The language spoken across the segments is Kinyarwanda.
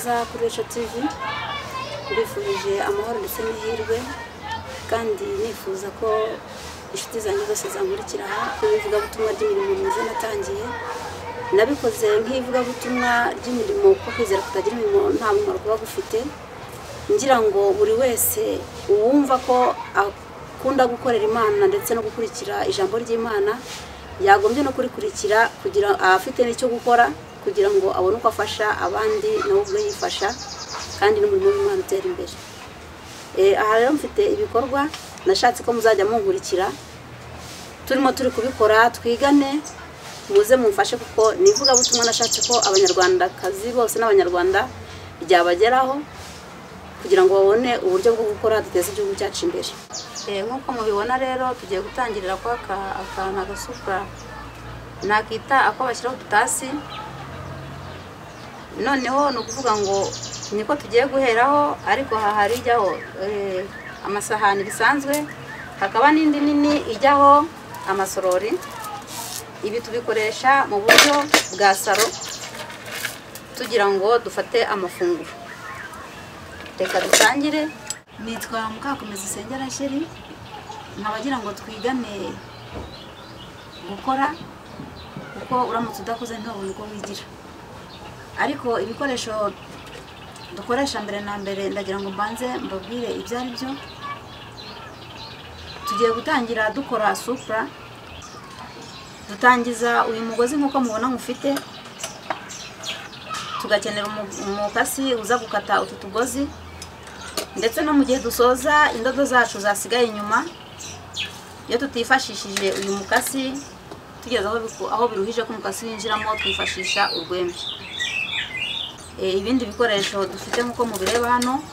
neza kuri Resho TV, mbifurije amahoro ndetse n'ihirwe, kandi nifuza ko inshuti zanjye zose zankurikira ivugabutumwa ry'imirimo myiza natangiye. Nabikoze nk'ivugabutumwa ry'imirimo kuko kwizera kutagira imirimo nta mumaro kuba gufite, ngira ngo buri wese uwumva ko akunda gukorera Imana ndetse no gukurikira ijambo ry'Imana yagombye no kurikurikira kugira afite n'icyo gukora kugira ngo abone uko afasha abandi nawe ubwo yifasha kandi n'umurimo w'Imana utera imbere. Aha rero mfite ibikorwa nashatse ko muzajya munkurikira, turi kubikora, twigane muze mumfashe kuko nivuga butumwa nashatse ko abanyarwandakazi bose n'abanyarwanda ryabageraho kugira ngo babone uburyo bwo gukora duteze igihugu cyacu imbere. Nk'uko mubibona rero tugiye gutangirira kwa akana gasupra nakita ako bashyiraho tutasi, noneho no kuvuga ngo niko tugiye guheraho, ariko haharijyaho amasahani bisanzwe, hakaba n'indi nini ijyaho amasorori. Ibi tubikoresha mu buryo bwa saro tugira ngo dufate amafunguro. Reka dutangire. Nitwa Mukakomeza Sengera Sheri, nkabagira ngo twigane gukora kuko uramutse udakoze ntabwo uko wigira. Ariko ibikoresho dukoresha mbere na mbere ndagira ngo mbanze mbabwire ibyo ari byo. Tugiye gutangira dukora supra. Dutangiza uyu mugozi nkuko mubona mufite, tugakenera umukasi uza gukata utu tugozi, ndetse no mu gihe dusoza indodo zacu zasigaye inyuma, iyo tutifashishije uyu mukasi tugeze aho biruhije ko umukasi winjiramo, twifashisha urwembe. Ibindi bikoresho dufite nkuko mubireba hano,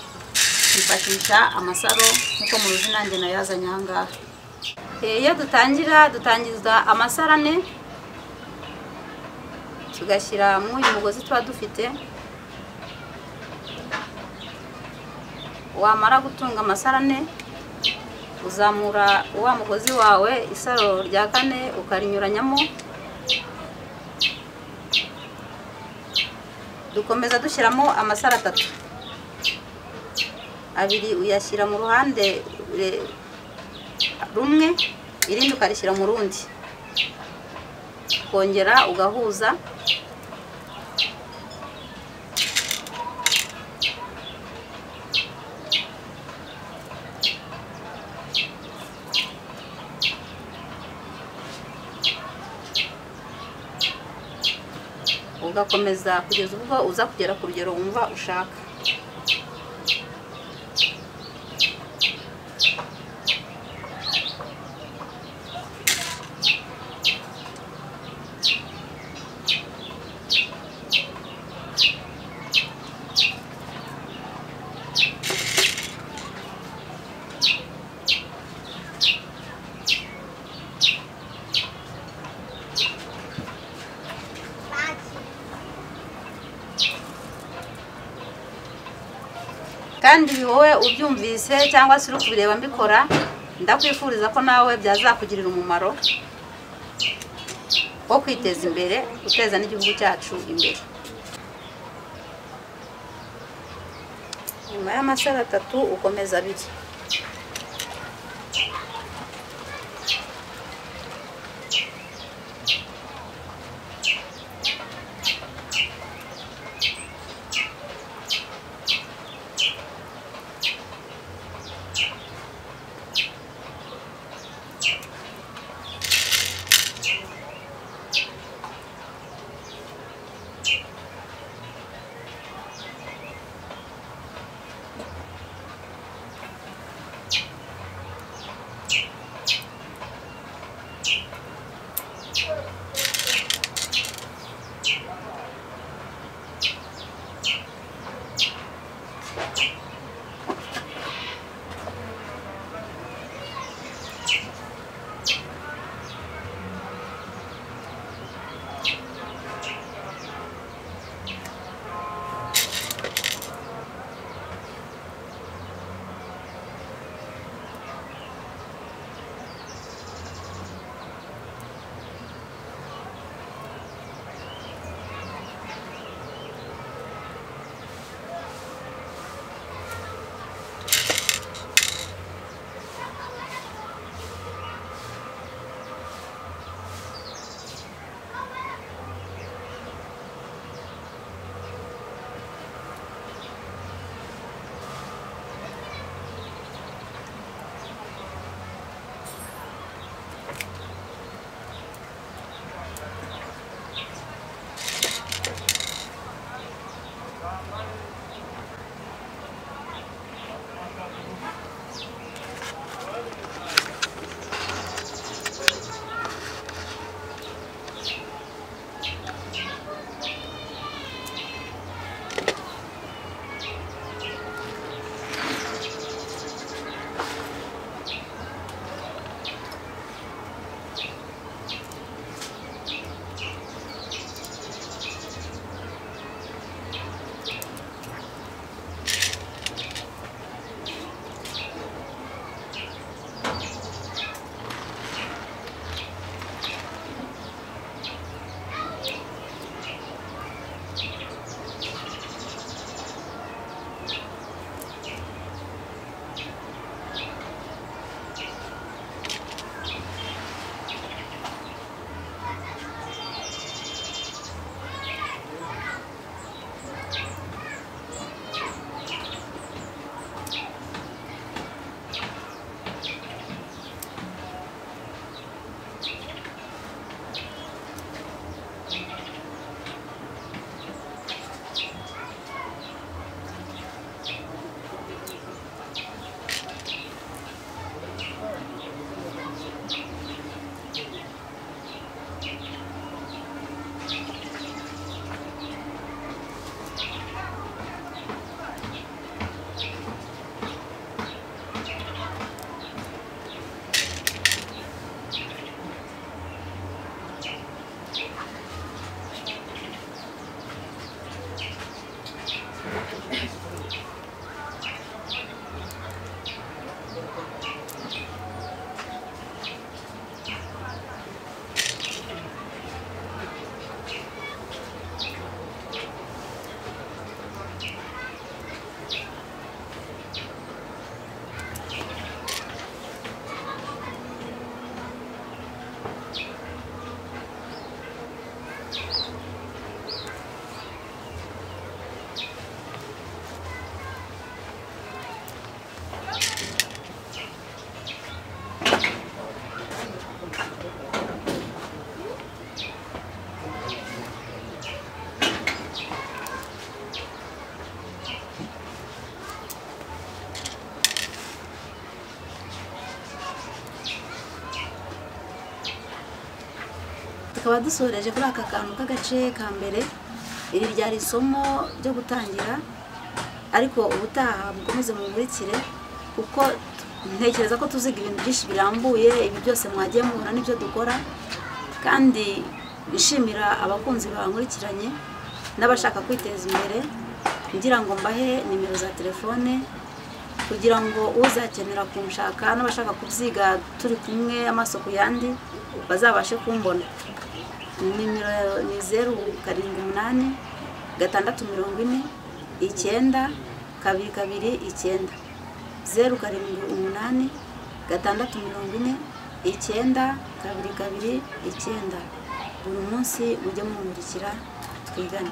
twifashisha amasaro nkuko muruzi nanjye nayazanye aha ngaha. Iyo dutangiza amasarane, tugashyira mu uyu mugozi tuba dufite. Wamara gutunga amasarane, uzamura wa mugozi wawe isaro rya kane ukarinyuranyamo, dukomeza dushyiramo amasaro 3. Abiri uyashyira mu ruhande rumwe, irindi ukarishyira mu rundi, kongera ugahuza. Ugakomeza kugeza ubwo uza kugera ku rugero wumva ushaka. Kandi wowe ubyumvise cyangwa se uri kubireba mbikora, ndakwifuriza ko nawe byazakugirira umumaro wo kwiteza imbere, guteza n'igihugu cyacu imbere. Nyuma y'amasaro 3 ukomeza 2. tukaba dusoreje kuri aka kantu k'agace ka mbere. Iri ryari isomo ryo gutangira, ariko ubutaha mukomeze munkurikire kuko ntekereza ko tuziga ibintu byinshi birambuye. Ibi byose mwagiye muhura n'ibyo dukora, kandi bishimira abakunzi bankurikiranye n'abashaka kwiteza imbere, ngira ngo mbahe nimero za telefone kugira ngo uzakenera kunshaka n'abashaka kubyiga turi kumwe amaso ku yandi bazabashe kumbona. Nimero ni 078 640 9 229 078 640 9 229. Buri munsi mujye mumurikira twigane.